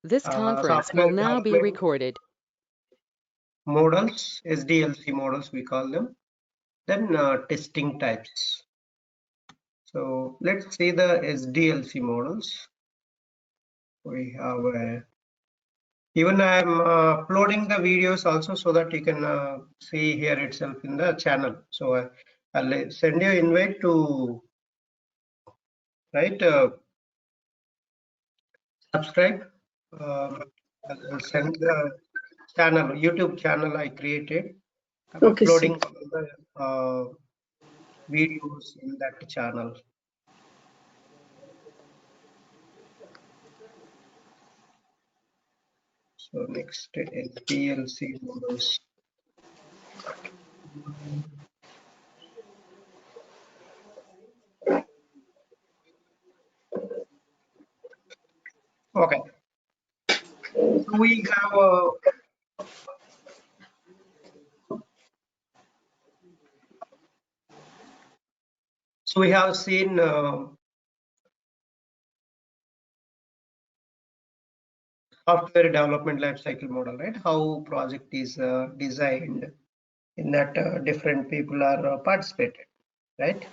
This conference will software now be development recorded. models, SDLC models we call them. Then testing types. So let's see the SDLC models. We have even I am uploading the videos also so that you can see here itself in the channel. So I'll send you invite to subscribe. I'll send the channel, YouTube channel I created. I'm Okay, sir. uploading all the videos in that channel. So next SDLC models. Okay. So we have seen software development lifecycle model, right? How project is designed, in that different people are participated, right?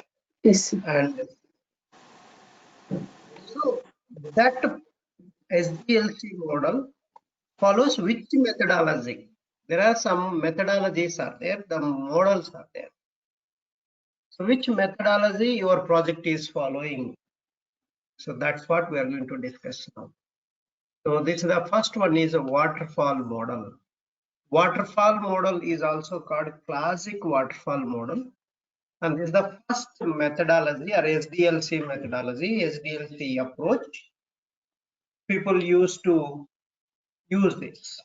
Yes, sir. And so that SDLC model follows which methodology? There are some methodologies are there, the models are there. So which methodology your project is following? So that's what we are going to discuss now. So this is the first one is a waterfall model. Waterfall model is also called classic waterfall model. And this is the first methodology or SDLC methodology, SDLC approach. People used to use this.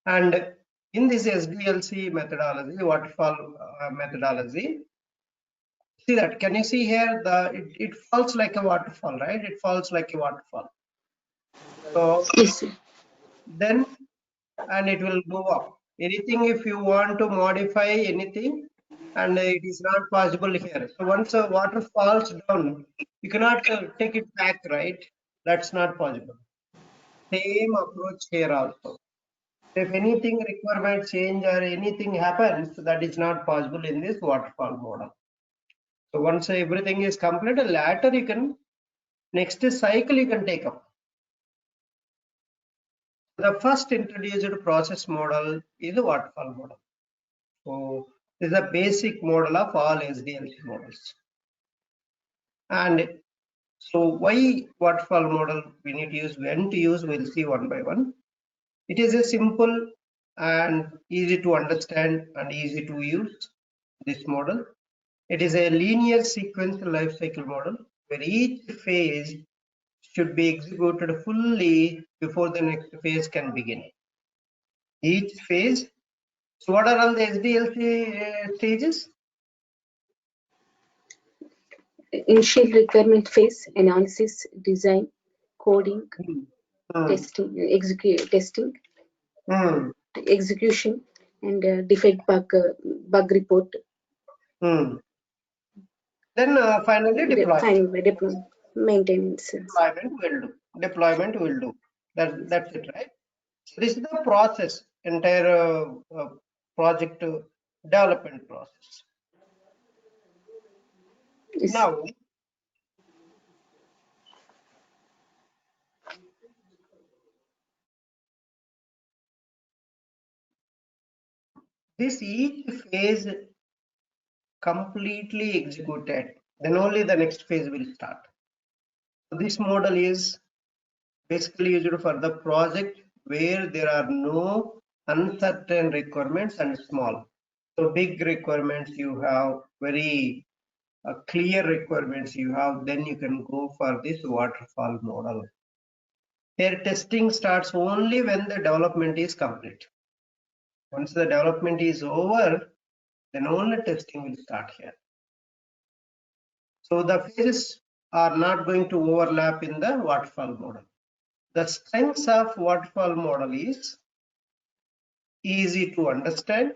And in this SDLC methodology, waterfall methodology, see that, can you see here, it falls like a waterfall, right? It falls like a waterfall. So Yes, sir. then, and it will go up. Anything if you want to modify anything, and it is not possible here. So once the water falls down, you cannot take it back, right? That's not possible. Same approach here also. If anything requirement change or anything happens, that is not possible in this waterfall model. So once everything is completed, later you can, next cycle you can take up. The first introduced process model is the waterfall model. So this is a basic model of all SDLC models. And so why waterfall model we need to use, when to use, we'll see one by one. It is a simple and easy to understand and easy to use, this model. It is a linear sequential life cycle model where each phase should be executed fully before the next phase can begin. Each phase. So what are all the SDLC stages? Initial requirement phase, analysis, design, coding, testing, execution, and defect bug report. Then finally deployment. Maintenance. Deployment will do. That's it, right? So this is the process, entire project development process. Yes. Now, this each phase completely executed, then only the next phase will start. So this model is basically used for the project where there are no uncertain requirements and small. So big requirements you have, very clear requirements you have, then you can go for this waterfall model. Here testing starts only when the development is complete. Once the development is over, then only testing will start here. So the phases are not going to overlap in the waterfall model. The strengths of waterfall model is easy to understand,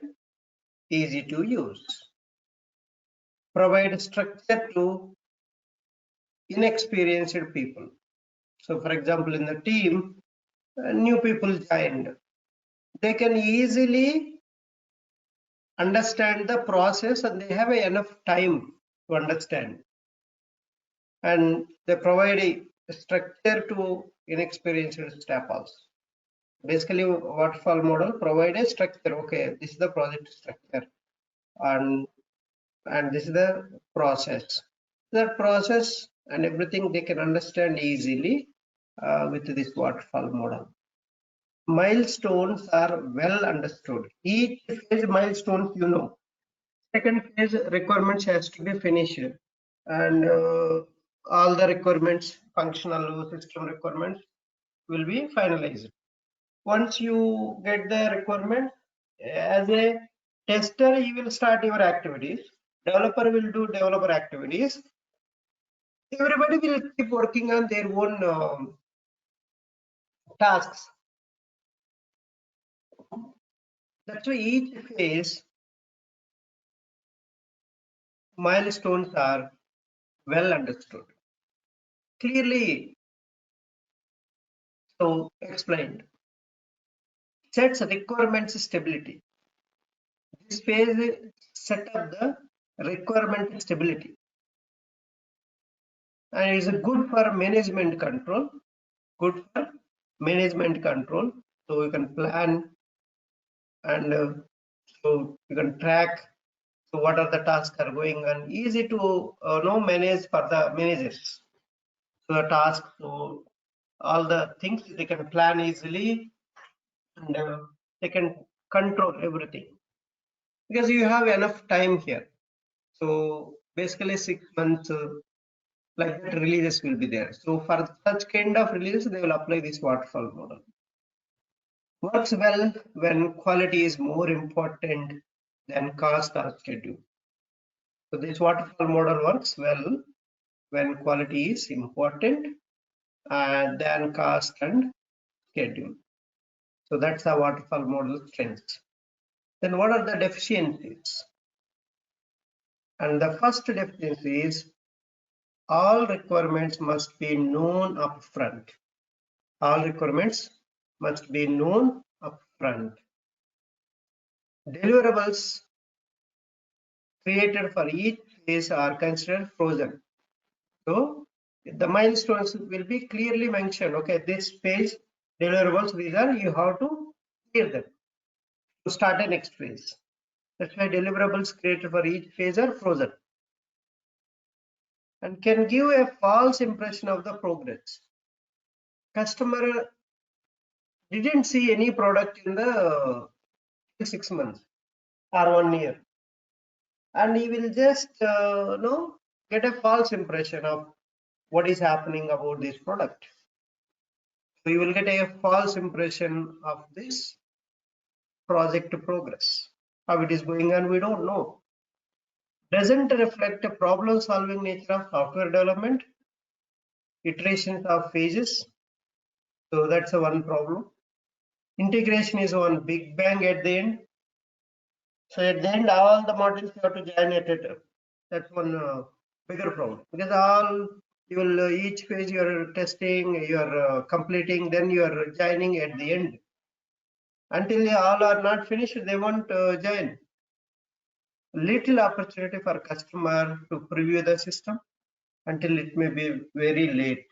easy to use, provide structure to inexperienced people. So for example, in the team, new people joined. They can easily understand the process and they have enough time to understand. And they provide a structure to inexperienced staff also. Basically, waterfall model provide a structure. Okay, this is the project structure, and this is the process. That process and everything they can understand easily with this waterfall model. Milestones are well understood. Each phase milestones, you know. Second phase requirements has to be finished, and all the requirements, functional system requirements, will be finalized. Once you get the requirement, as a tester, you will start your activities. Developer will do developer activities. Everybody will keep working on their own tasks. That's why each phase milestones are well understood. Clearly so explained. Sets requirements stability. This phase set up the requirement stability. And is good for management control. Good for management control. So you can plan and so you can track. So what are the tasks are going on? Easy to manage for the managers. So the task, so all the things they can plan easily and they can control everything because you have enough time here. So basically 6 months like that releases will be there. So for such kind of releases, they will apply this waterfall model. Works well when quality is more important than cost or schedule. So this waterfall model works well when quality is important than cost and schedule. So that's the waterfall model strengths. Then what are the deficiencies? And the first deficiency is all requirements must be known upfront. All requirements must be known upfront. Deliverables created for each phase are considered frozen. So the milestones will be clearly mentioned. Okay, this phase deliverables, these are, you have to clear them to start the next phase. That's why deliverables created for each phase are frozen and can give a false impression of the progress. Customer didn't see any product in the 6 months or 1 year, and he will just get a false impression of what is happening about this product. So you will get a false impression of this project progress. How it is going on, we don't know. Doesn't reflect a problem solving nature of software development, iterations of phases. So that's a one problem. Integration is one big bang at the end. So at the end, all the modules you have to join at it. That's one bigger problem, because all you will each phase you are testing, you are completing, then you are joining at the end. Until they all are not finished, they won't join. Little opportunity for customer to preview the system until it may be very late.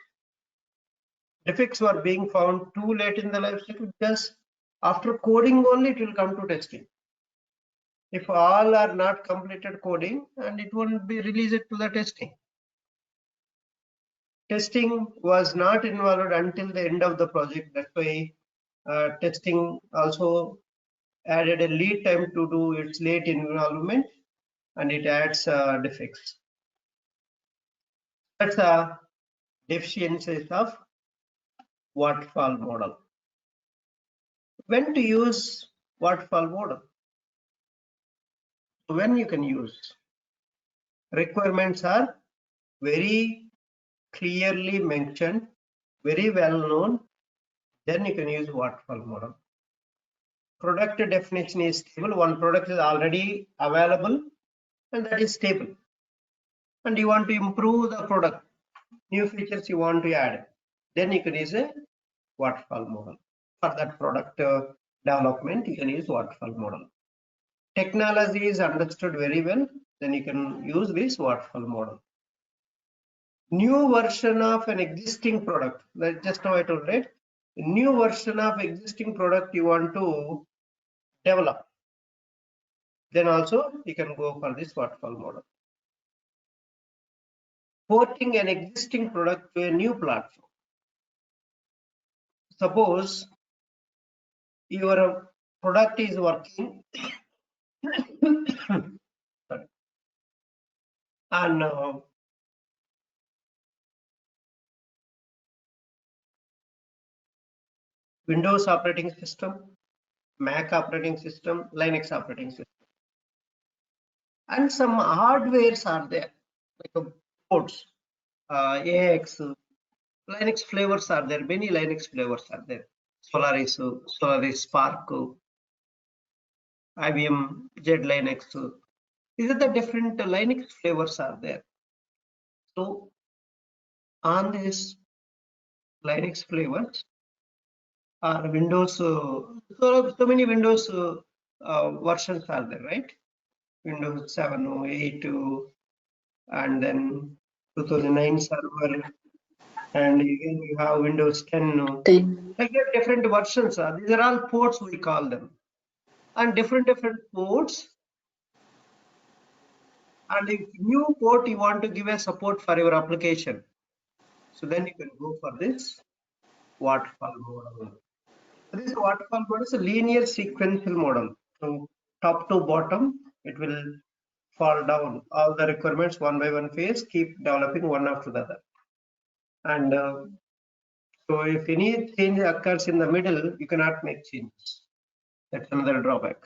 Defects were being found too late in the life cycle because after coding only it will come to testing. If all are not completed coding, and it won't be released to the testing. Testing was not involved until the end of the project. That's why testing also added a lead time to do its late involvement, and it adds defects. That's the deficiencies of waterfall model. When to use waterfall model? When you can use? Requirements are very clearly mentioned, very well known, then you can use waterfall model. Product definition is stable. One product is already available and that is stable. And you want to improve the product, new features you want to add, then you can use a waterfall model. for that product development, you can use waterfall model. Technology is understood very well, then you can use this waterfall model. New version of an existing product, that just now I told, right? New version of existing product you want to develop, then also you can go for this waterfall model. Porting an existing product to a new platform. Suppose your product is working on Windows operating system, Mac operating system, Linux operating system, and some hardwares are there, like ports, AX, Linux flavors are there. Many Linux flavors are there. Solaris, Spark, IBM, Z-Linux. These are the different Linux flavors are there. So on this Linux flavors are Windows. So many Windows versions are there, right? Windows 7, 8, and then 2009 server, and again you have Windows 10. 10. Like there are different versions. These are all ports, we call them, and different ports. And if new port you want to give a support for your application, so then you can go for this waterfall model. This waterfall model is a linear sequential model. From top to bottom, it will fall down. All the requirements one by one phase keep developing one after the other. And so if any change occurs in the middle, you cannot make changes. That's another drawback.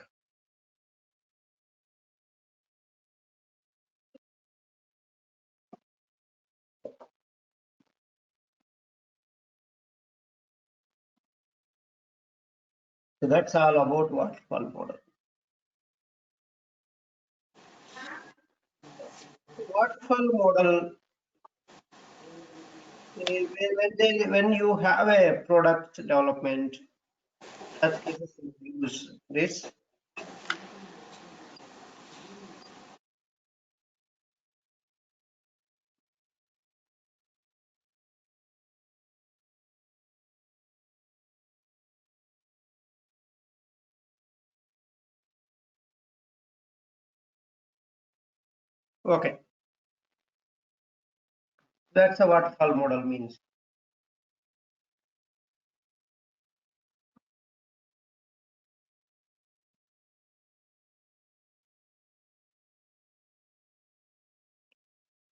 So that's all about waterfall model. Waterfall model, when you have a product development, that cases you use this. Okay, that's a waterfall model means.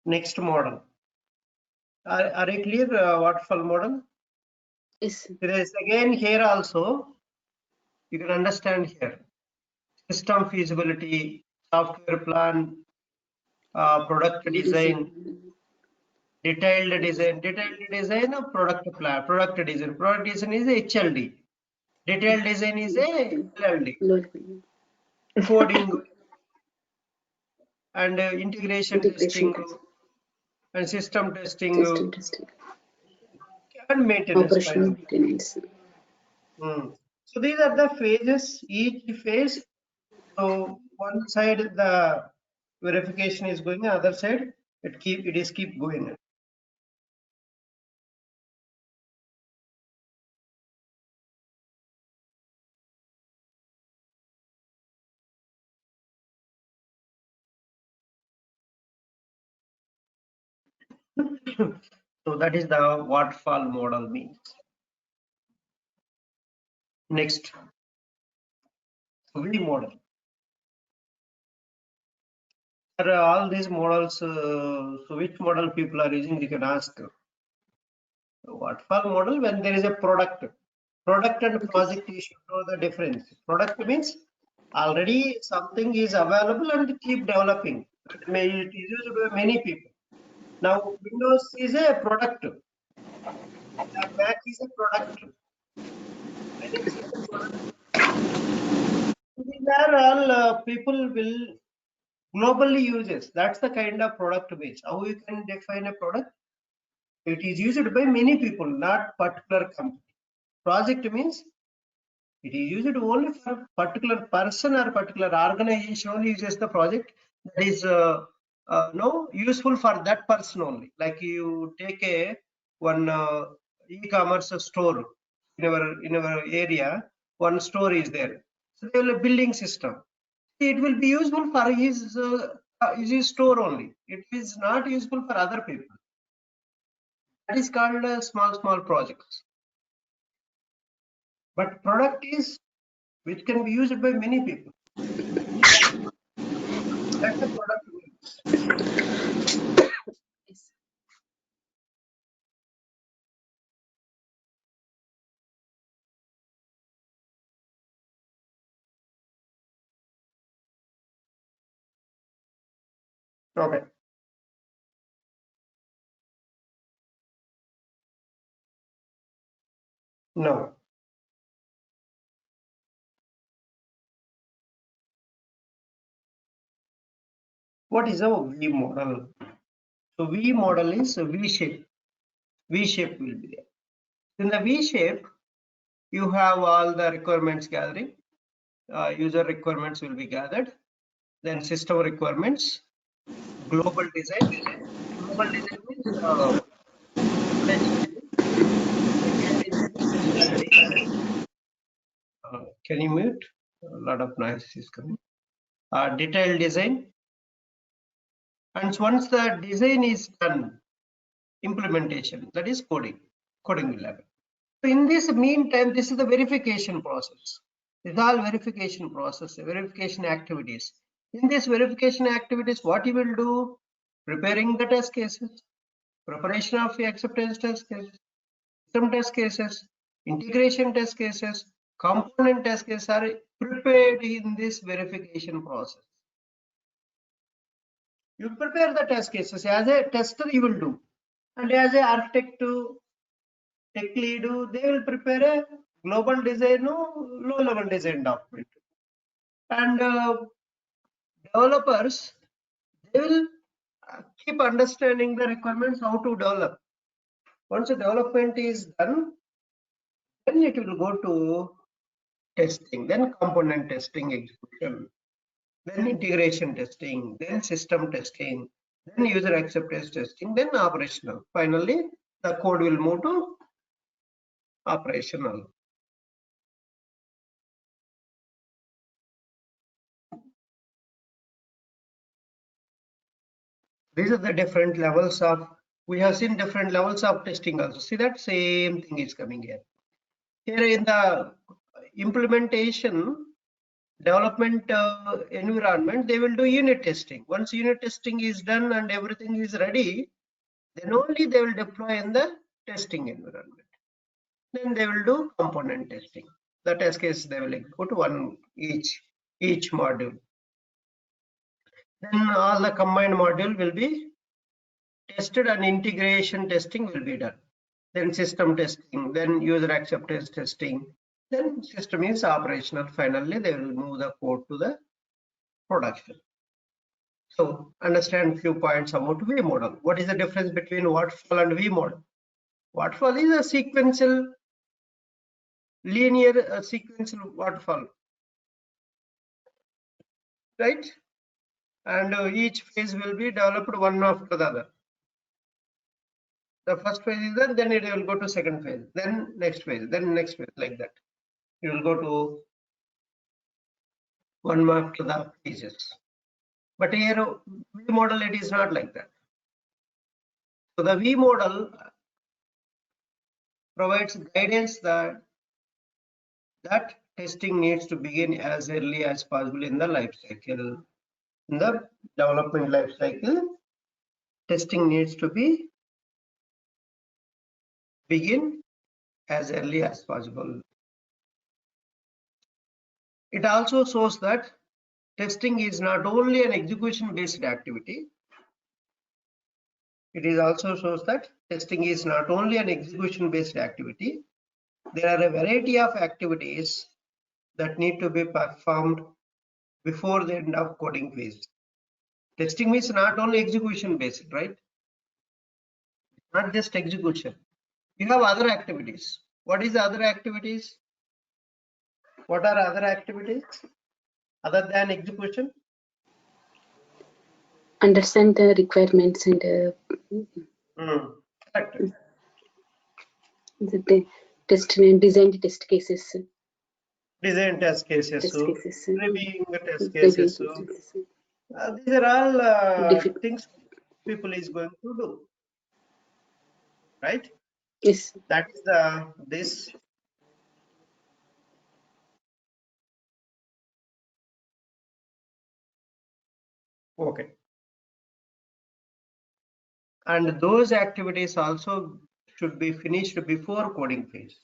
Next model. Are you clear? Waterfall model. Yes. There is again here also. You can understand here. System feasibility, software plan, product design, detailed design of product plan, product design. Product design is a HLD. Detailed design is a LLD. Coding and integration testing and system testing and maintenance. Operational maintenance. So these are the phases. Each phase. So one side the verification is going, the other side it is keep going. So that is the waterfall model means. Next, V model. All these models, so which model people are using, you can ask. Waterfall model, when there is a product and project, you should know the difference. Product means already something is available and keep developing. It is used by many people. Now Windows is a product, Mac is a product, Linux is a product. These are all people will globally uses. That's the kind of product base. How you can define a product? It is used by many people, not particular company. Project means It is used only for a particular person or particular organization only uses the project that is no useful for that person only. Like you take a one e-commerce store in our area, one store is there. So they will a building system. It will be useful for his store only. It is not useful for other people. That is called small projects. But product is which can be used by many people. That's the product. Yes. Okay. No. What is a V model? So V model is a V shape. V shape will be there. In the V shape, you have all the requirements gathering. User requirements will be gathered. Then system requirements, global design. Global design means can you mute? A lot of noise is coming. Detailed design. And once the design is done, implementation, that is coding. Coding will happen. So in this meantime, this is the verification process. It's all verification process, verification activities. In this verification activities, what you will do? Preparing the test cases, preparation of the acceptance test cases, system test cases, integration test cases, component test cases are prepared in this verification process. You prepare the test cases as a tester you will do, and as an architect to tech lead, they will prepare a global design, low level design document. And developers, they will keep understanding the requirements, how to develop. Once the development is done, then it will go to testing, then component testing execution, then integration testing, then system testing, then user acceptance testing, then operational. Finally, the code will move to operational. These are the different levels of, we have seen different levels of testing also. See that same thing is coming here. Here in the implementation development environment, they will do unit testing. Once unit testing is done and everything is ready, then only they will deploy in the testing environment. Then they will do component testing. The test case they will put one each module. Then all the combined module will be tested and integration testing will be done. Then system testing, then user acceptance testing, then system is operational. Finally, they will move the code to the production. So understand few points about V model. What is the difference between waterfall and V model? Waterfall is a sequential, linear sequential waterfall, right? And each phase will be developed one after the other. The first phase is done, then it will go to second phase, then next phase, then next phase, like that. You will go to one after the phases. But here, V model, it is not like that. So the V model provides guidance that testing needs to begin as early as possible in the life cycle. In the development life cycle, testing needs to begin as early as possible. It also shows that testing is not only an execution based activity. It is also shows that testing is not only an execution based activity. There are a variety of activities that need to be performed before the end of coding phase. Testing means not only execution based, right? Not just execution. You have other activities. What is the other activities? What are other activities other than execution? Understand the requirements and Correct. the test and design the test cases. Design test cases, Test cases. reviewing the test Reviewing cases. test cases. These are all Diffi- things people is going to do, right? Yes. That is the this. Okay. And those activities also should be finished before coding phase.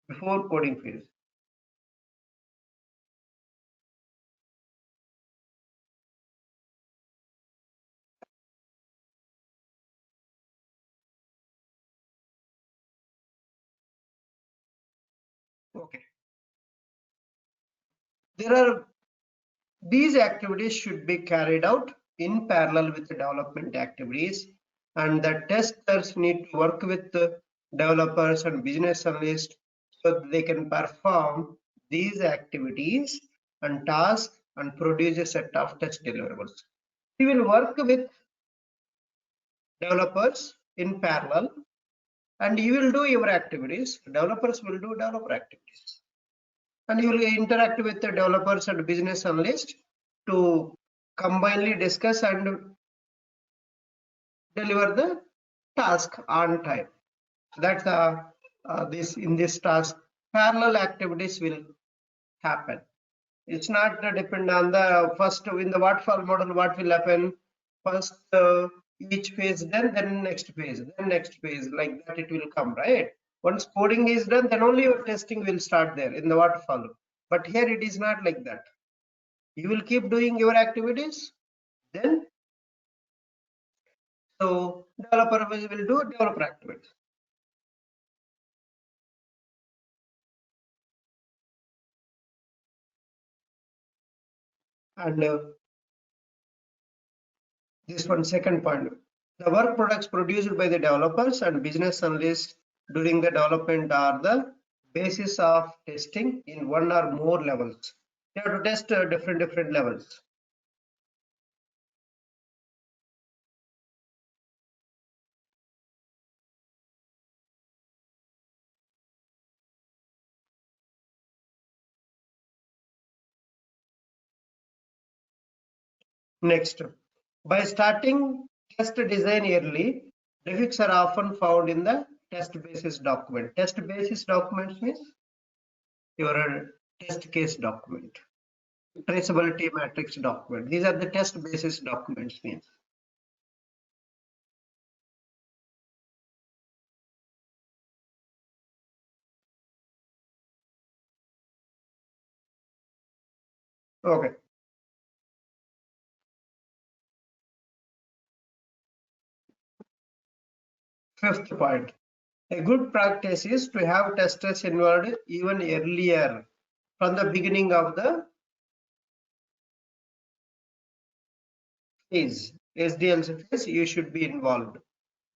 Before coding phase. Okay. These activities should be carried out in parallel with the development activities, and the testers need to work with the developers and business analysts so that they can perform these activities and tasks and produce a set of test deliverables. We will work with developers in parallel, and you will do your activities. Developers will do developer activities, and you will interact with the developers and business analysts to combinedly discuss and deliver the task on time. That's in this task parallel activities will happen. It's not depend on the first in the waterfall model. What will happen first? Each phase, then next phase, then next phase, like that it will come, right? Once coding is done, then only your testing will start there in the waterfall. But here it is not like that. You will keep doing your activities, then so developer will do developer activities. And this one second point, the work products produced by the developers and business analysts during the development are the basis of testing in one or more levels. You have to test different levels. Next, by starting test design early, defects are often found in the test basis document. Test basis documents means your test case document, traceability matrix document. These are the test basis documents means. Okay. Fifth point, a good practice is to have testers involved even earlier from the beginning of the phase. SDLC phase, you should be involved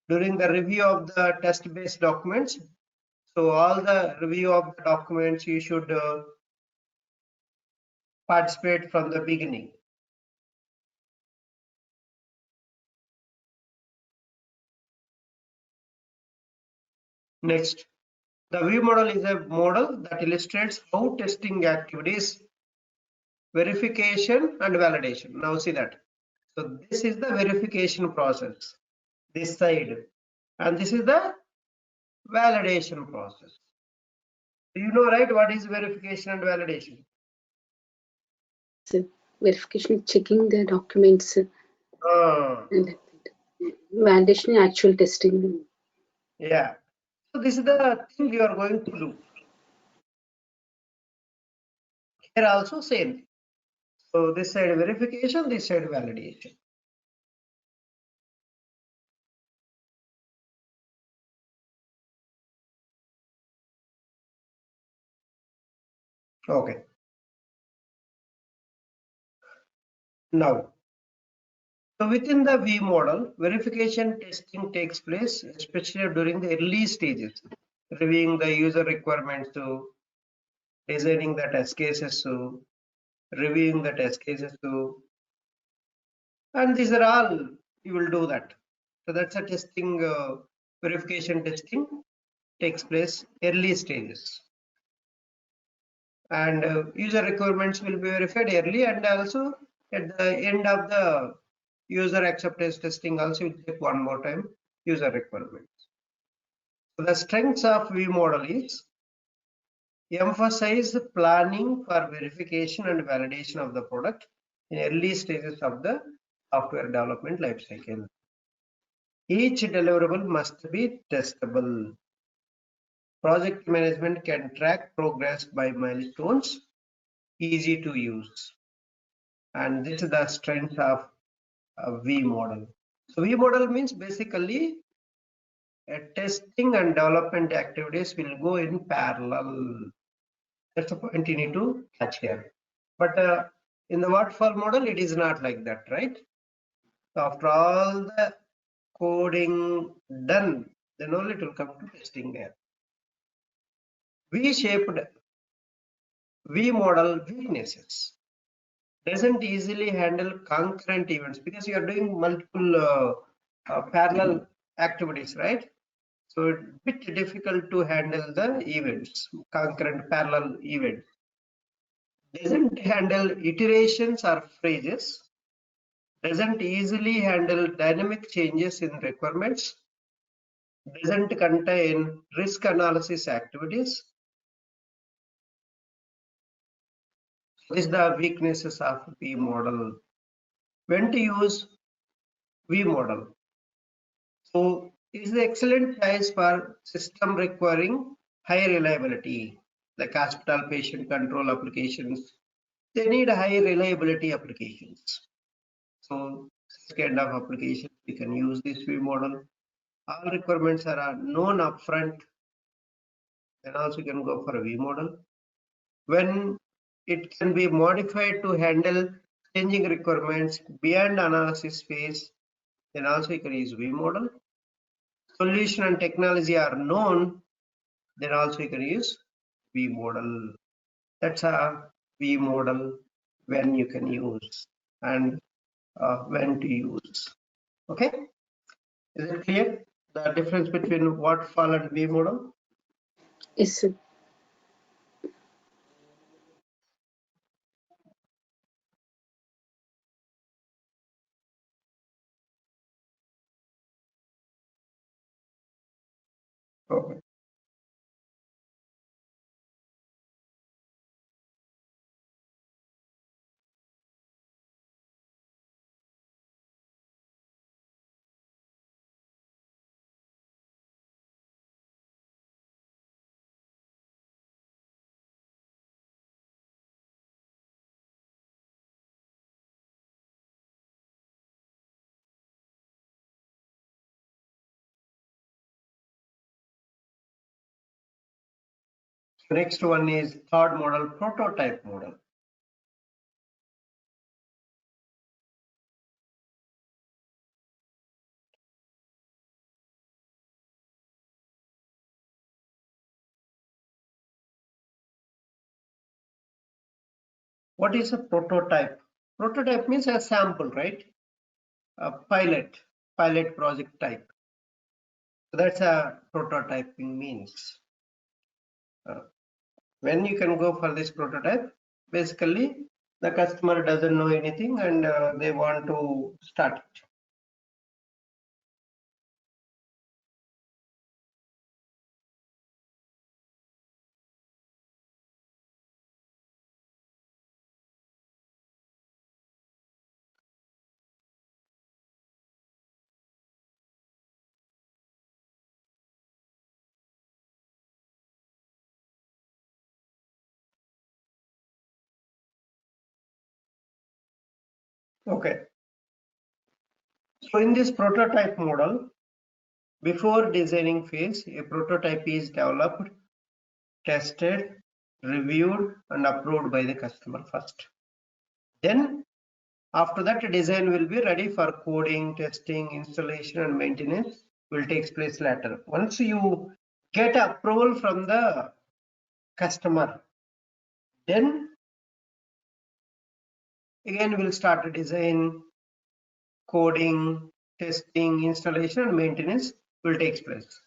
during the review of the test-based documents. So all the review of the documents, you should participate from the beginning. Next, the view model is a model that illustrates how testing activities, verification and validation. Now see that. So this is the verification process, this side, and this is the validation process. Do you know, right, what is verification and validation? So verification, checking the documents, and validation, actual testing. Yeah. So this is the thing you are going to do. Here also same. So this side verification, this side validation. Okay. Now, so within the V model, verification testing takes place, especially during the early stages, reviewing the user requirements to designing the test cases, reviewing the test cases, and these are all you will do that. So that's a testing, verification testing takes place early stages, and user requirements will be verified early, and also at the end of the user acceptance testing also will take one more time user requirements. So the strengths of V model is emphasize planning for verification and validation of the product in early stages of the software development lifecycle. Each deliverable must be testable. Project management can track progress by milestones, easy to use. And this is the strength of a V model. So V model means basically testing and development activities will go in parallel. That's the point you need to catch here. But in the waterfall model, it is not like that, right? So after all the coding done, then only it will come to testing there. V-shaped V model weaknesses doesn't easily handle concurrent events because you are doing multiple parallel activities, right? So it's a bit difficult to handle the events, concurrent parallel events. Doesn't handle iterations or phrases, doesn't easily handle dynamic changes in requirements, doesn't contain risk analysis activities. This is the weaknesses of V model. When to use V model? So it is the excellent choice for system requiring high reliability, like hospital patient control applications. They need high reliability applications. So this kind of applications we can use this V model. All requirements are known upfront. Then also you can go for a V model. When it can be modified to handle changing requirements beyond analysis phase, then also you can use V model. Solution and technology are known, then also you can use V model. That's a V model when you can use and when to use. Okay, is it clear the difference between waterfall and V model? Yes, sir. Okay. Next one is third model, prototype model. What is a prototype? Prototype means a sample, right? A pilot project type. So that's a prototyping means. When you can go for this prototype, basically the customer doesn't know anything and they want to start it. Okay. So in this prototype model, before designing phase, a prototype is developed, tested, reviewed, and approved by the customer first. Then after that, design will be ready for coding, testing, installation, and maintenance will take place later. Once you get approval from the customer, Then again we'll start a design, coding, testing, installation, and maintenance will take place.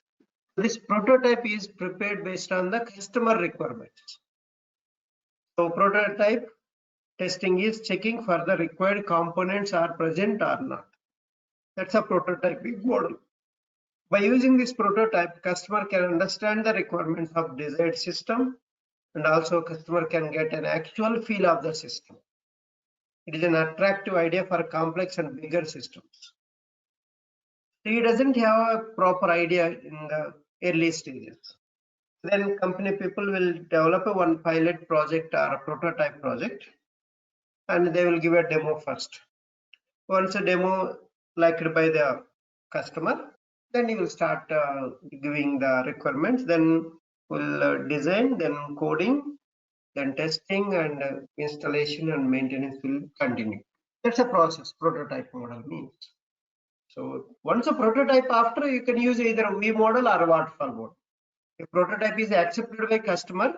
This prototype is prepared based on the customer requirements. So prototype testing is checking for the required components are present or not. That's a prototyping model. By using this prototype, customer can understand the requirements of desired system, and also customer can get an actual feel of the system. It is an attractive idea for complex and bigger systems. He doesn't have a proper idea in the early stages. Then company people will develop one pilot project or a prototype project, and they will give a demo first. Once a demo liked by the customer, then you will start giving the requirements. Then we'll design, then coding, then testing, and installation and maintenance will continue. That's a process. Prototype model means. So once a prototype, after you can use either a V model or a waterfall model. If prototype is accepted by customer,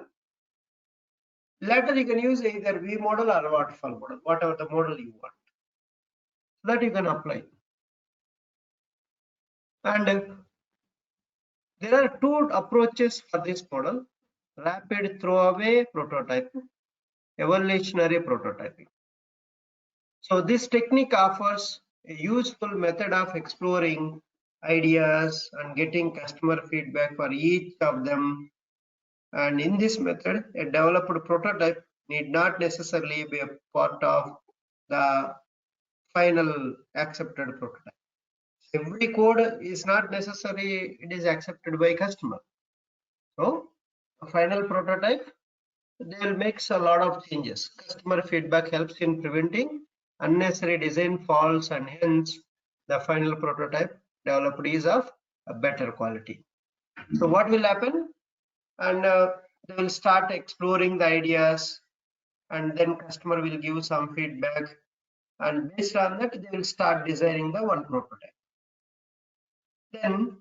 later you can use either V model or a waterfall model, whatever the model you want. So that you can apply. And there are two approaches for this model: rapid throwaway prototype, evolutionary prototyping. So this technique offers a useful method of exploring ideas and getting customer feedback for each of them. And in this method, a developed prototype need not necessarily be a part of the final accepted prototype. Every code is not necessary it is accepted by customer. So a final prototype, they will make a lot of changes. Customer feedback helps in preventing unnecessary design faults, and hence the final prototype developed is of a better quality. So what will happen? And they will start exploring the ideas, and then customer will give some feedback, and based on that they will start designing the one prototype. Then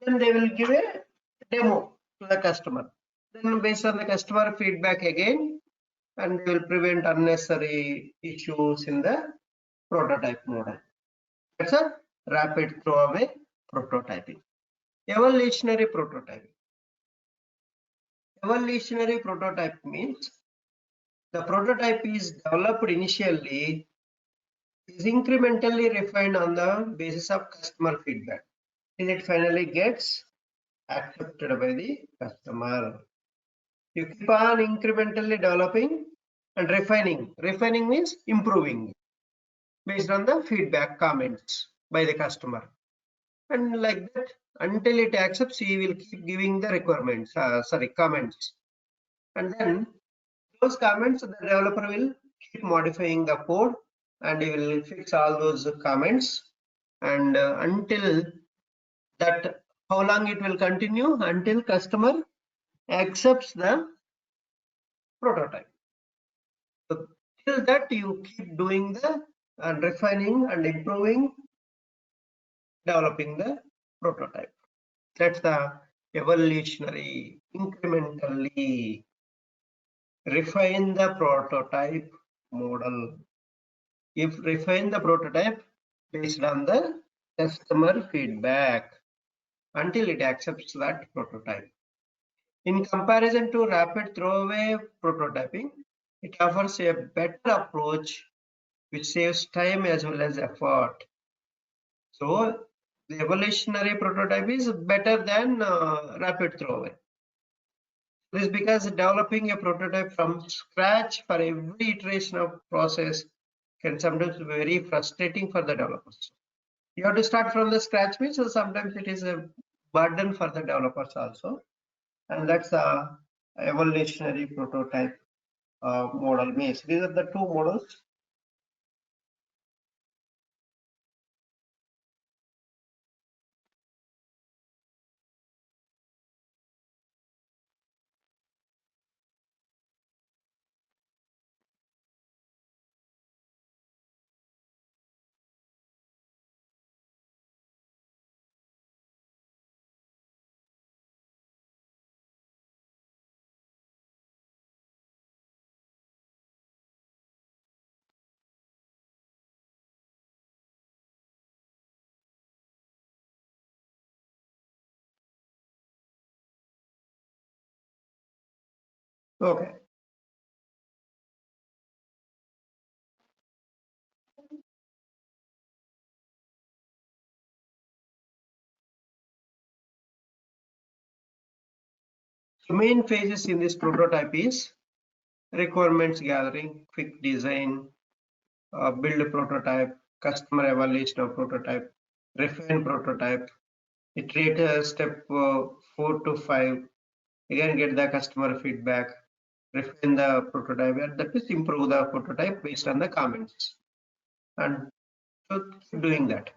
they will give a demo to the customer. Then based on the customer feedback again, and they will prevent unnecessary issues in the prototype model. That's a rapid throwaway prototyping. Evolutionary prototyping. Evolutionary prototype means the prototype is developed initially, is incrementally refined on the basis of customer feedback till it finally gets accepted by the customer. You keep on incrementally developing and refining. Refining means improving based on the feedback comments by the customer. And like that, until it accepts, he will keep giving the requirements, comments. And then those comments, the developer will keep modifying the code, and he will fix all those comments. And until that, how long it will continue? Until customer accepts the prototype. So till that, you keep doing the refining and improving, developing the prototype. That's the evolutionary, incrementally refine the prototype model. If refine the prototype based on the customer feedback until it accepts that prototype. In comparison to rapid throwaway prototyping, it offers a better approach which saves time as well as effort. So the evolutionary prototype is better than rapid throwaway. This is because developing a prototype from scratch for every iteration of process can sometimes be very frustrating for the developers. You have to start from the scratch means sometimes it is a burden for the developers also, and that's a evolutionary prototype model means. These are the two models. Okay. So main phases in this prototype is requirements gathering, quick design, build a prototype, customer evaluation of prototype, refine prototype, iterate step 4 to 5, again get the customer feedback, refine the prototype, and that is improve the prototype based on the comments. And so doing that.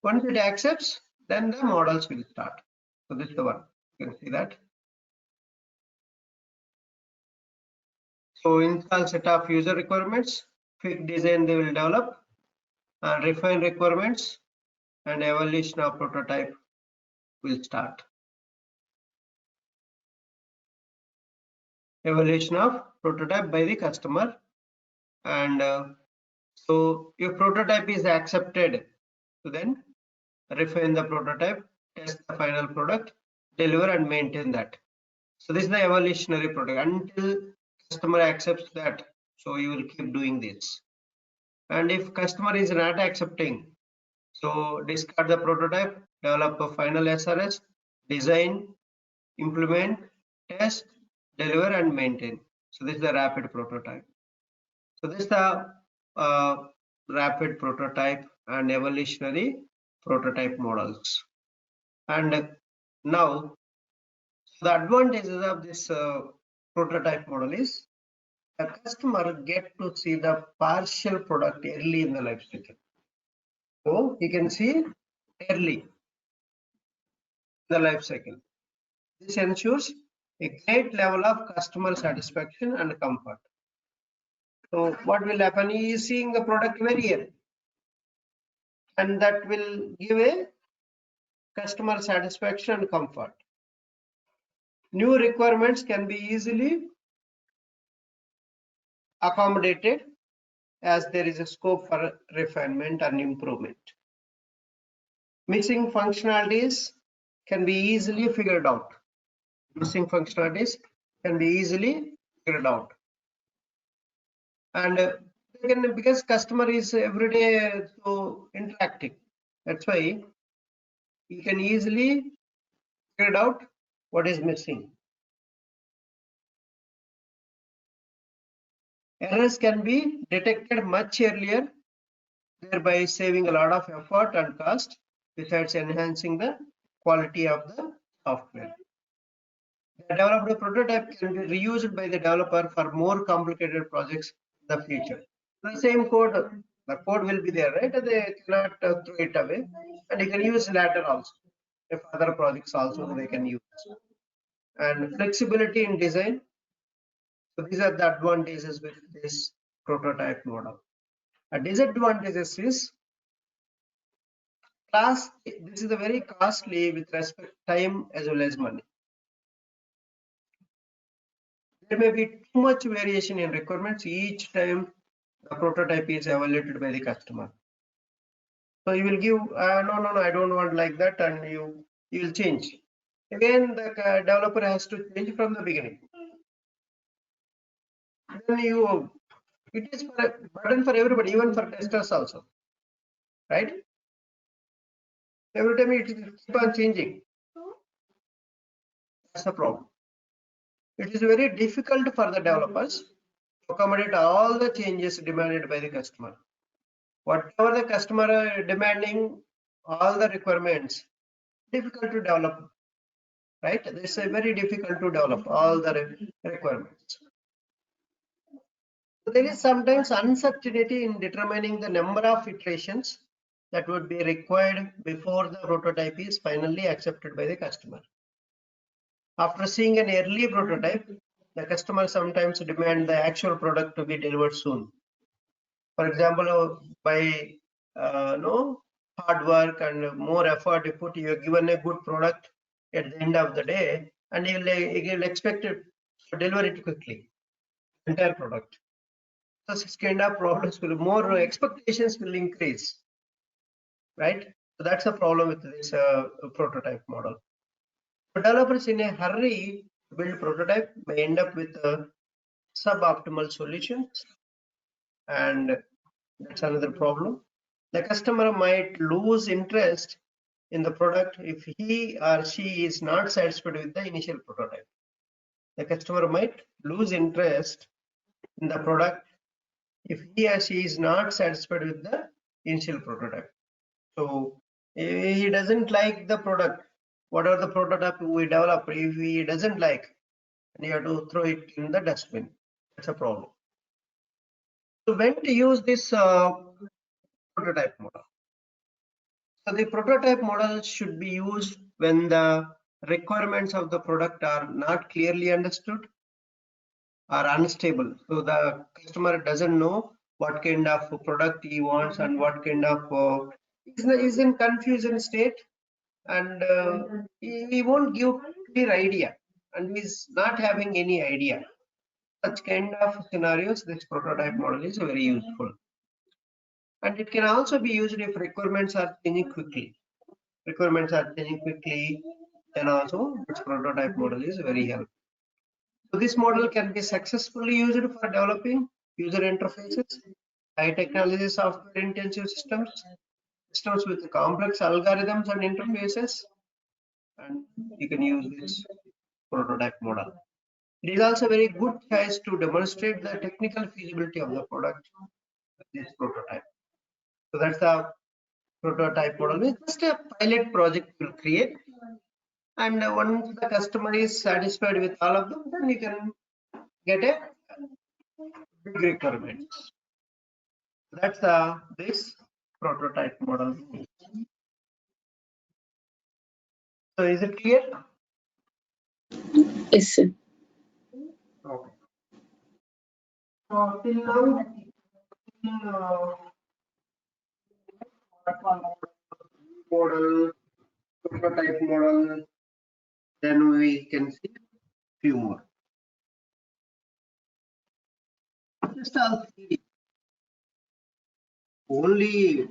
Once it accepts, then the models will start. So this is the one. You can see that. So install set of user requirements, quick design they will develop, and refine requirements, and evaluation of prototype will start. Evaluation of prototype by the customer, and so if prototype is accepted, so then refine the prototype, test the final product, deliver and maintain that. So this is the evolutionary product until customer accepts that. So you will keep doing this. And if customer is not accepting, so discard the prototype, develop a final SRS, design, implement, test, deliver and maintain. So this is the rapid prototype. So this is the rapid prototype and evolutionary prototype models. And now the advantages of this prototype model is the customer get to see the partial product early in the life cycle. So you can see early in the life cycle. This ensures a great level of customer satisfaction and comfort. So what will happen? He is seeing the product very early, and that will give a customer satisfaction and comfort. New requirements can be easily accommodated as there is a scope for refinement and improvement. Missing functionalities can be easily figured out. Missing functionalities can be easily figured out. And again, because customer is every day so interacting, that's why you can easily figure out what is missing. Errors can be detected much earlier, thereby saving a lot of effort and cost, besides enhancing the quality of the software. The developed prototype can be reused by the developer for more complicated projects in the future. The same code, the code will be there, right? They cannot throw it away, and you can use later also. If other projects also they can use. And flexibility in design. So these are the advantages with this prototype model. A disadvantages is cost. This is a very costly with respect to time as well as money. There may be too much variation in requirements each time the prototype is evaluated by the customer. So you will give no, I don't want like that, and you will change. Again, the developer has to change from the beginning. Then it is for a burden for everybody, even for testers also, right? Every time it keep on changing. That's the problem. It is very difficult for the developers to accommodate all the changes demanded by the customer. Whatever the customer demanding, all the requirements, difficult to develop, right? This is very difficult to develop all the requirements. So there is sometimes uncertainty in determining the number of iterations that would be required before the prototype is finally accepted by the customer. After seeing an early prototype, the customer sometimes demand the actual product to be delivered soon. For example, by hard work and more effort you put, you are given a good product at the end of the day, and you'll expect it to deliver it quickly, entire product. So this kind of problems will more expectations will increase, right? So that's a problem with this prototype model. Developers in a hurry to build prototype may end up with suboptimal solutions, and that's another problem. The customer might lose interest in the product if he or she is not satisfied with the initial prototype. The customer might lose interest in the product if he or she is not satisfied with the initial prototype. So he doesn't like the product, whatever the prototype we develop, if he doesn't like, and you have to throw it in the dustbin. That's a problem. So when to use this prototype model? So the prototype model should be used when the requirements of the product are not clearly understood or unstable. So the customer doesn't know what kind of product he wants and what kind of is in confusion state, and he won't give clear idea, and he's not having any idea. Such kind of scenarios, this prototype model is very useful. And it can also be used if requirements are changing quickly. Requirements are changing quickly, then also this prototype model is very helpful. So this model can be successfully used for developing user interfaces, high technology software intensive systems, systems with complex algorithms and interfaces, and you can use this prototype model. It is also a very good choice to demonstrate the technical feasibility of the product with this prototype. So that's the prototype model. It's just a pilot project we'll create, and once the customer is satisfied with all of them, then you can get a big requirement. That's this prototype model. So is it clear? Yes, sir. Okay. So till now, model, prototype model, then we can see few more. Just all three. Only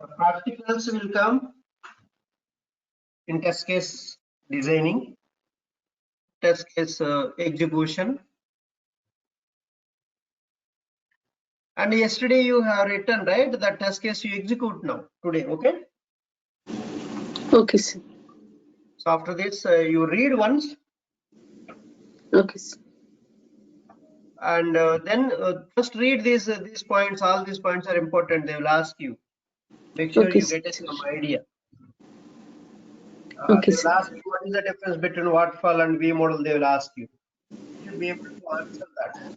the practicals will come in test case designing, test case execution. And yesterday you have written, right, the test case you execute now, today, okay? Okay, sir. So after this, you read once, Okay, sir. and then just read these points. All these points are important. They will ask you. Make sure Okay, you sir. get some idea. Okay, They will sir. ask you what is the difference between waterfall and V model. They will ask you. You should be able to answer that.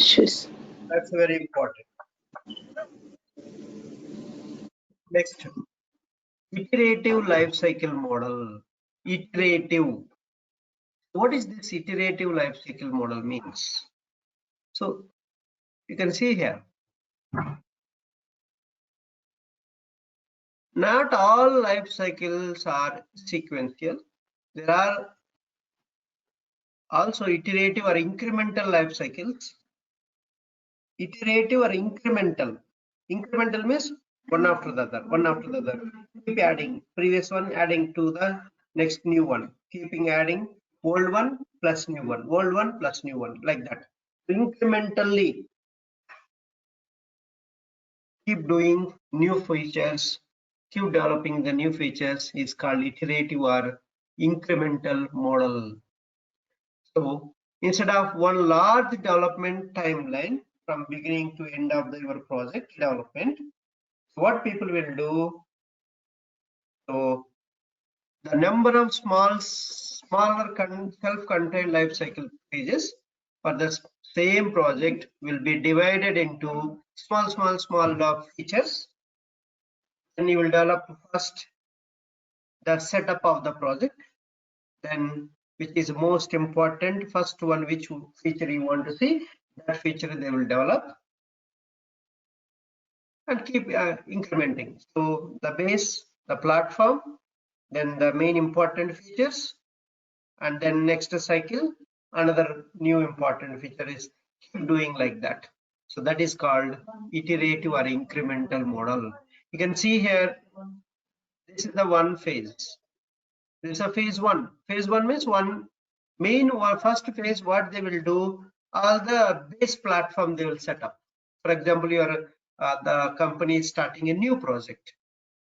Sure, sir. That's very important. Next, iterative life cycle model. Iterative. What is this iterative life cycle model means? So you can see here, not all life cycles are sequential. There are also iterative or incremental life cycles. Iterative or incremental. Incremental means one after the other, one after the other. Keep adding, previous one adding to the next new one. Keeping adding old one plus new one, old one plus new one, like that. Incrementally keep doing new features, keep developing the new features is called iterative or incremental model. So instead of one large development timeline from beginning to end of your project development, what people will do, so the number of smaller self-contained life cycle pages for the same project will be divided into small features. Then you will develop first the setup of the project, then which is most important, first one, which feature you want to see, that feature they will develop and keep incrementing. So the base, the platform, then the main important features, and then next cycle another new important feature is keep doing like that. So that is called iterative or incremental model. You can see here, this is the one phase. This is a phase one. Phase one means one main or first phase, what they will do, all the base platform they will set up. For example, your the company is starting a new project.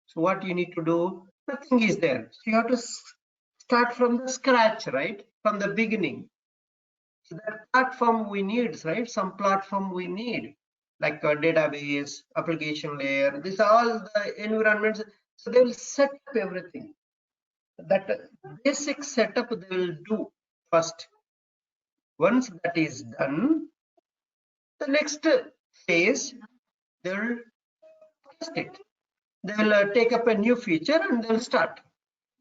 So what you need to do, nothing is there. So you have to start from the scratch, right? From the beginning. So that platform we need, right? Some platform we need, like a database, application layer, these are all the environments. So they will set up everything. That basic setup they will do first. Once that is done, the next phase, they will test it. They will take up a new feature and they will start.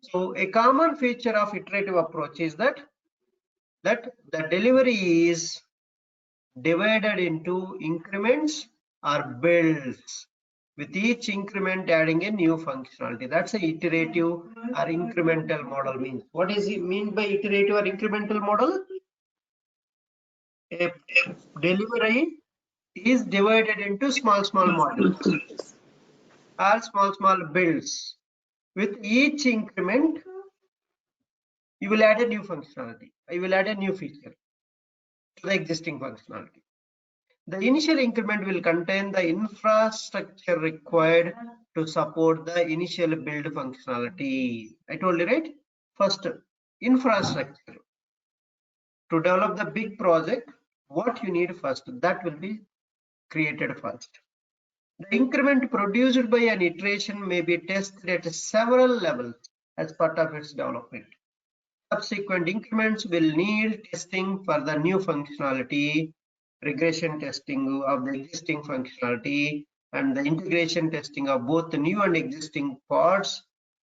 So a common feature of iterative approach is that the delivery is divided into increments or builds, with each increment adding a new functionality. That's a iterative or incremental model means. What is it mean by iterative or incremental model? A delivery is divided into small modules or small builds. With each increment, you will add a new functionality. You will add a new feature to the existing functionality. The initial increment will contain the infrastructure required to support the initial build functionality. I told you, right? First, infrastructure. To develop the big project, what you need first, that will be created first. The increment produced by an iteration may be tested at several levels as part of its development. Subsequent increments will need testing for the new functionality, regression testing of the existing functionality, and the integration testing of both the new and existing parts.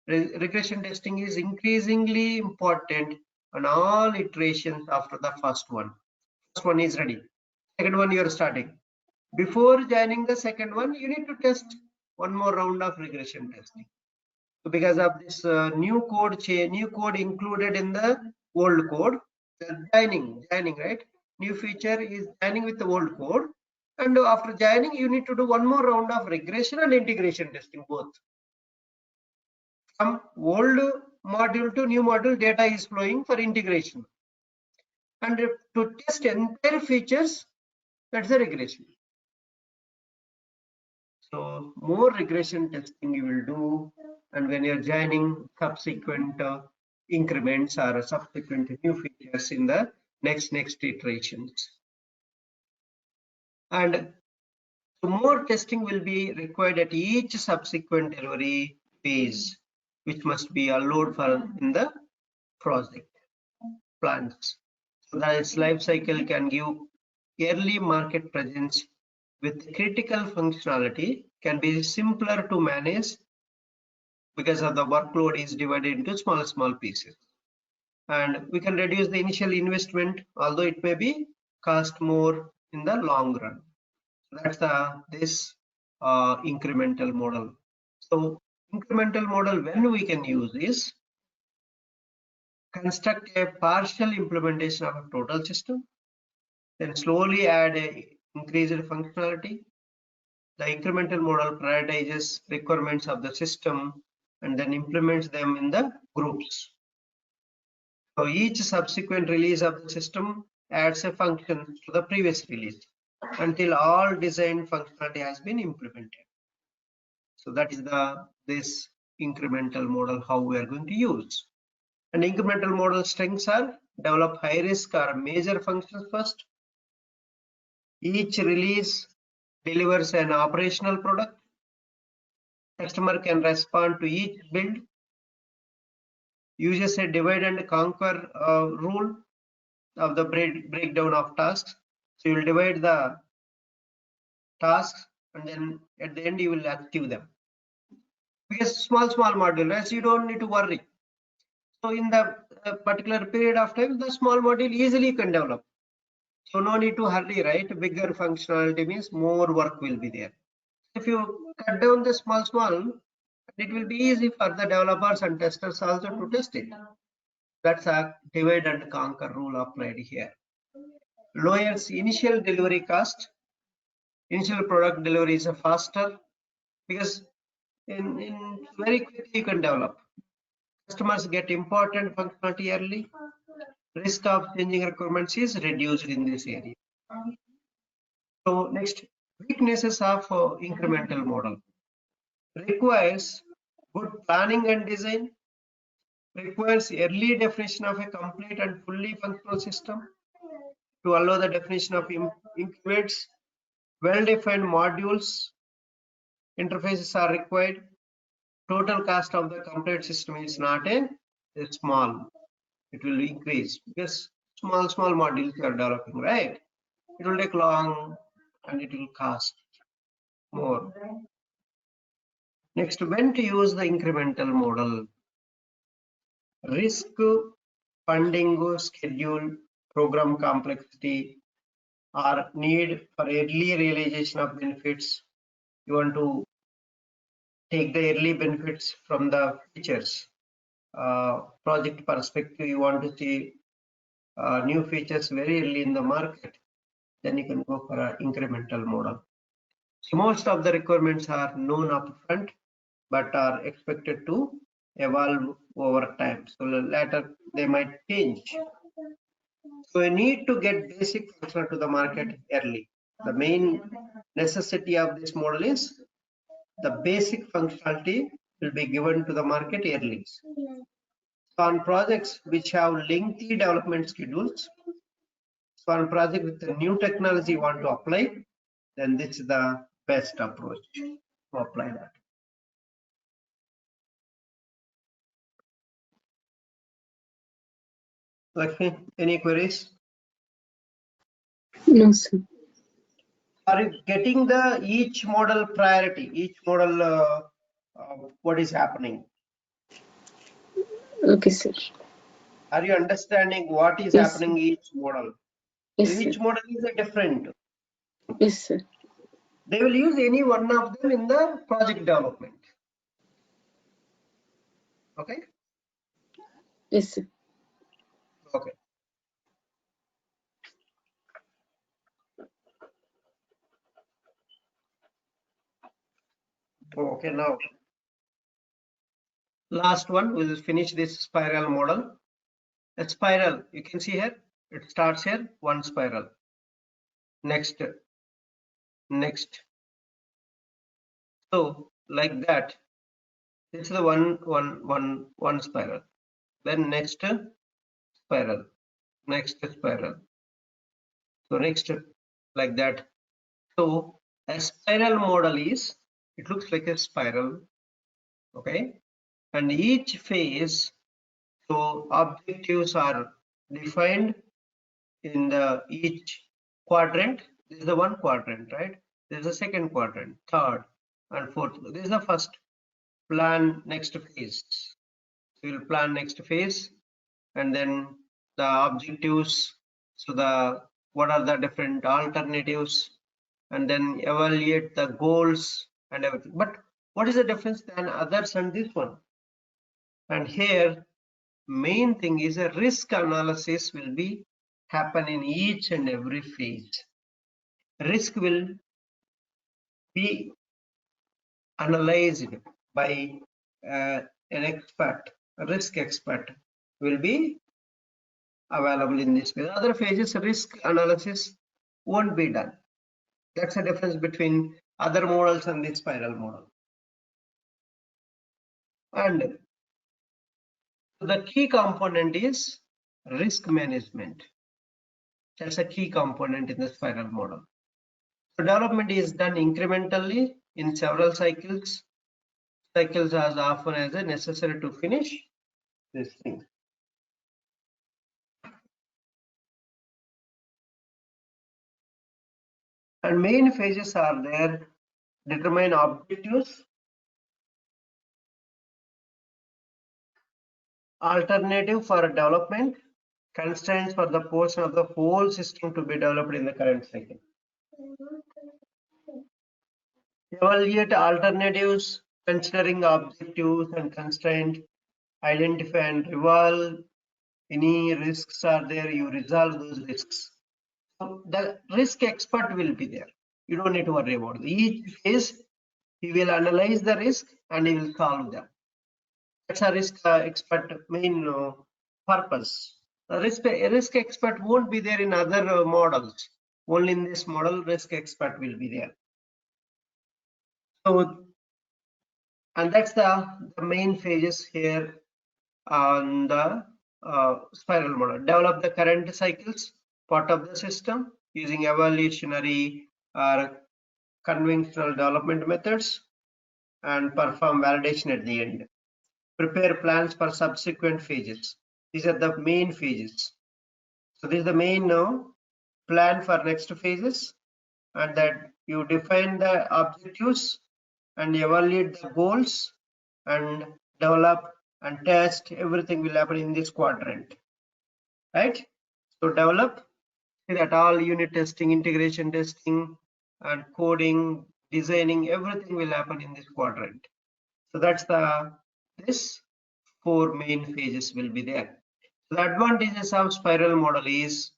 Regression testing is increasingly important on all iterations after the first one. First one is ready. Second one you are starting. Before joining the second one, you need to test one more round of regression testing. So because of this new code included in the old code, the joining, right? New feature is joining with the old code. And after joining, you need to do one more round of regression and integration testing both. From old module to new module, data is flowing for integration. And to test entire features, that's a regression. So more regression testing you will do, and when you're joining subsequent increments or subsequent new features in the next iterations. And so more testing will be required at each subsequent delivery phase, which must be allowed for in the project plans. So that its life cycle can give early market presence with critical functionality, can be simpler to manage because of the workload is divided into small pieces, and we can reduce the initial investment, although it may be cost more in the long run. So that's this incremental model. So incremental model, when we can use is construct a partial implementation of a total system, then slowly add a increased functionality. The incremental model prioritizes requirements of the system and then implements them in the groups. So each subsequent release of the system adds a function to the previous release until all designed functionality has been implemented. So that is this incremental model how we are going to use. And incremental model strengths are: develop high risk or major functions first. Each release delivers an operational product. Customer can respond to each build. Uses a divide and conquer rule of the breakdown of tasks. So you will divide the tasks and then at the end you will achieve them. Because small module, right? So you don't need to worry. So in the particular period of time, the small module easily can develop. So no need to hurry, right? Bigger functionality means more work will be there. If you cut down the small, it will be easy for the developers and testers also to test it. That's a divide and conquer rule applied here. Lowers initial delivery cost. Initial product delivery is faster because in very quickly you can develop. Customers get important functionality early. Risk of changing requirements is reduced in this area. So next, weaknesses of incremental model. Requires good planning and design. Requires early definition of a complete and fully functional system to allow the definition of increments. Well-defined modules, interfaces are required. Total cost of the complete system is not a small. It will increase because small modules you are developing, right? It will take long and it will cost more. Next, when to use the incremental model? Risk, funding, schedule, program complexity, or need for early realization of benefits. You want to take the early benefits from the features. Project perspective, you want to see new features very early in the market, then you can go for an incremental model. So most of the requirements are known upfront, but are expected to evolve over time. So later they might change. So you need to get basic functional to the market early. The main necessity of this model is the basic functionality will be given to the market early. So on projects which have lengthy development schedules, so on project with the new technology you want to apply, then this is the best approach to apply that. Lakshmi, any queries? No, sir. Are you getting the each model priority, each model what is happening? Okay, sir. Are you understanding what is Yes, happening each model? Yes, Each sir. model is a different. Yes, sir. They will use any one of them in the project development. Okay. Yes, sir. Okay. Okay, now last one, we will finish this spiral model. A spiral, you can see here, it starts here, one spiral. Next. So like that, it's the one spiral. Then next spiral, next spiral. So next like that. So a spiral model is, it looks like a spiral, okay? And each phase, so objectives are defined in the each quadrant. This is the one quadrant, right? This is the second quadrant, third and fourth. This is the first. Plan next phase. So we'll plan next phase, and then the objectives. So what are the different alternatives, and then evaluate the goals and everything. But what is the difference than others and this one? And here, main thing is a risk analysis will be happen in each and every phase. Risk will be analyzed by an expert, a risk expert will be available in this phase. Other phases, risk analysis won't be done. That's the difference between other models and the spiral model. And the key component is risk management. That's a key component in the spiral model. So development is done incrementally in several cycles. Cycles as often as necessary to finish this thing. And main phases are there: determine objectives, alternative for development, constraints for the portion of the whole system to be developed in the current cycle. Evaluate alternatives, considering objectives and constraints, identify and resolve any risks are there, you resolve those risks. So the risk expert will be there. You don't need to worry about it. Each phase, he will analyze the risk and he will solve them. That's a risk expert main purpose. A risk expert won't be there in other models. Only in this model, risk expert will be there. So, and that's the main phases here on the spiral model. Develop the current cycles, part of the system, using evolutionary or conventional development methods, and perform validation at the end. Prepare plans for subsequent phases. These are the main phases. So this is the main plan for next phases, and that you define the objectives and evaluate the goals and develop and test. Everything will happen in this quadrant, right? So develop, see that all unit testing, integration testing, and coding, designing, everything will happen in this quadrant. So that's this 4 main phases will be there. So the advantages of spiral model is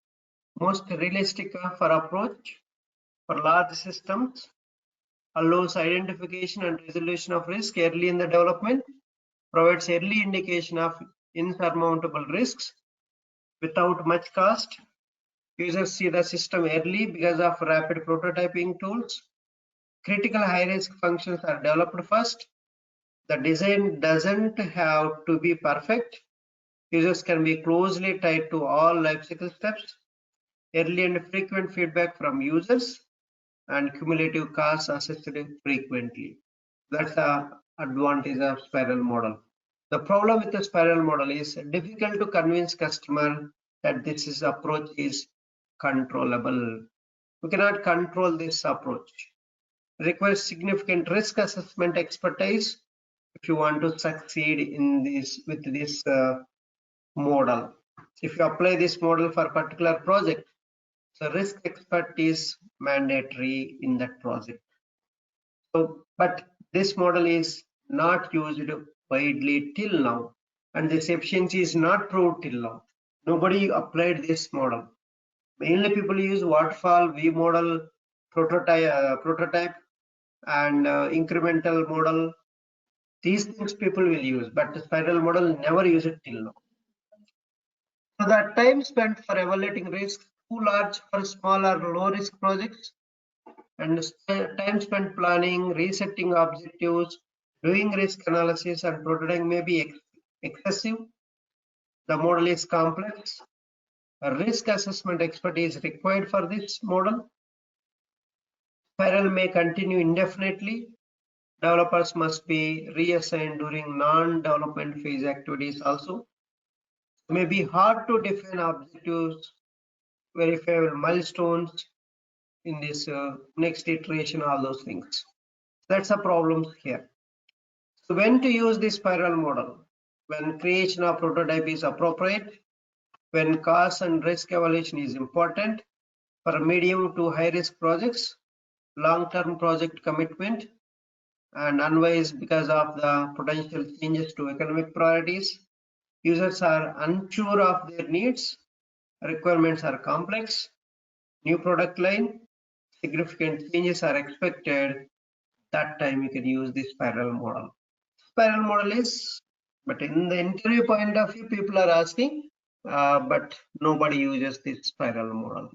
most realistic for approach for large systems, allows identification and resolution of risk early in the development, provides early indication of insurmountable risks without much cost. Users see the system early because of rapid prototyping tools. Critical high-risk functions are developed first. The design doesn't have to be perfect. Users can be closely tied to all lifecycle steps. Early and frequent feedback from users, and cumulative costs assessed frequently. That's the advantage of spiral model. The problem with the spiral model is difficult to convince customer that this approach is controllable. We cannot control this approach. It requires significant risk assessment expertise if you want to succeed in this with this model. If you apply this model for a particular project, so risk expert is mandatory in that project. So, but this model is not used widely till now, and this efficiency is not proved till now. Nobody applied this model. Mainly people use waterfall, V model, prototype, and incremental model. These things people will use, but the spiral model never used it till now. So the time spent for evaluating risks, too large for small or low risk projects, and time spent planning, resetting objectives, doing risk analysis and prototyping may be excessive. The model is complex. A risk assessment expertise required for this model. Spiral may continue indefinitely. Developers must be reassigned during non-development phase activities also. It may be hard to define objectives, verifiable milestones in this next iteration, all those things. That's a problem here. So when to use this spiral model? When creation of prototype is appropriate, when cost and risk evaluation is important, for medium to high risk projects, long-term project commitment, and unwise because of the potential changes to economic priorities. Users are unsure of their needs, requirements are complex, new product line, significant changes are expected. That time you can use this spiral model. Spiral model is, but in the interview point of view, people are asking, but nobody uses this spiral model.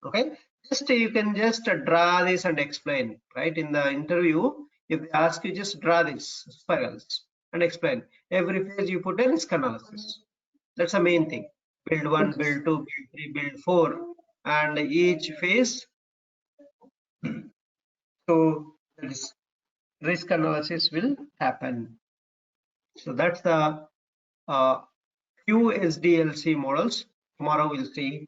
Okay, just you can just draw this and explain, right? In the interview, if they ask you, just draw these spirals and explain. Every phase you put a risk analysis. That's the main thing. Build 1, Okay. build 2, build 3, build 4, and each phase. So this risk analysis will happen. So that's the few SDLC models. Tomorrow we'll see